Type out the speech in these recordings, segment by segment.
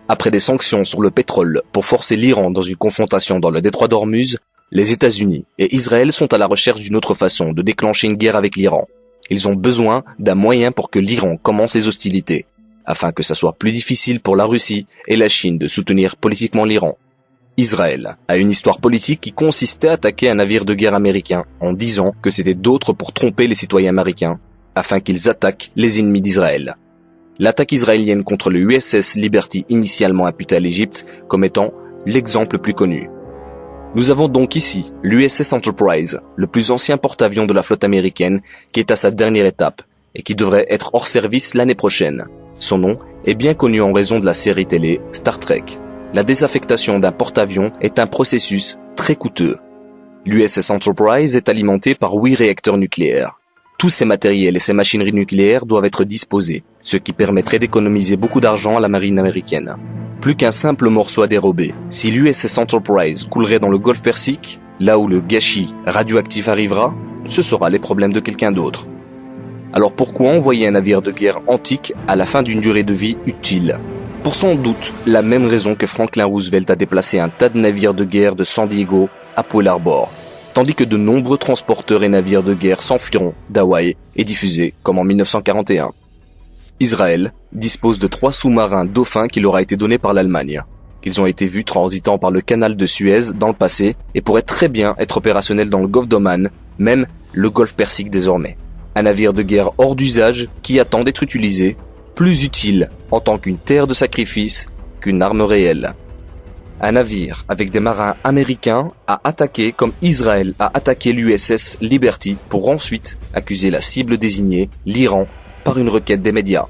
Après des sanctions sur le pétrole pour forcer l'Iran dans une confrontation dans le détroit d'Ormuz, les États-Unis et Israël sont à la recherche d'une autre façon de déclencher une guerre avec l'Iran. Ils ont besoin d'un moyen pour que l'Iran commence ses hostilités, afin que ça soit plus difficile pour la Russie et la Chine de soutenir politiquement l'Iran. Israël a une histoire politique qui consistait à attaquer un navire de guerre américain en disant que c'était d'autres pour tromper les citoyens américains, afin qu'ils attaquent les ennemis d'Israël. L'attaque israélienne contre le USS Liberty initialement imputée à l'Égypte comme étant l'exemple le plus connu. Nous avons donc ici l'USS Enterprise, le plus ancien porte-avions de la flotte américaine, qui est à sa dernière étape et qui devrait être hors service l'année prochaine. Son nom est bien connu en raison de la série télé Star Trek. La désaffectation d'un porte-avions est un processus très coûteux. L'USS Enterprise est alimenté par 8 réacteurs nucléaires. Tous ces matériels et ces machineries nucléaires doivent être disposés, ce qui permettrait d'économiser beaucoup d'argent à la marine américaine. Plus qu'un simple morceau à dérober, si l'USS Enterprise coulerait dans le golfe Persique, là où le gâchis radioactif arrivera, ce sera les problèmes de quelqu'un d'autre. Alors pourquoi envoyer un navire de guerre antique à la fin d'une durée de vie utile ? Pour sans doute la même raison que Franklin Roosevelt a déplacé un tas de navires de guerre de San Diego à Pearl Harbor, tandis que de nombreux transporteurs et navires de guerre s'enfuiront d'Hawaï et diffusés comme en 1941. Israël dispose de 3 sous-marins Dauphin qui leur a été donnés par l'Allemagne. Ils ont été vus transitant par le canal de Suez dans le passé et pourraient très bien être opérationnels dans le golfe d'Oman, même le golfe Persique désormais. Un navire de guerre hors d'usage qui attend d'être utilisé, plus utile en tant qu'une terre de sacrifice qu'une arme réelle. Un navire avec des marins américains a attaqué comme Israël a attaqué l'USS Liberty pour ensuite accuser la cible désignée, l'Iran, par une requête des médias.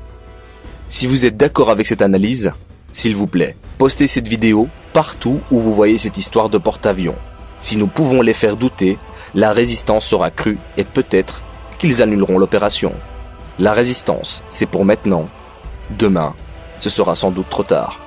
Si vous êtes d'accord avec cette analyse, s'il vous plaît, postez cette vidéo partout où vous voyez cette histoire de porte-avions. Si nous pouvons les faire douter, la résistance sera crue et peut-être qu'ils annuleront l'opération. La résistance, c'est pour maintenant. Demain, ce sera sans doute trop tard.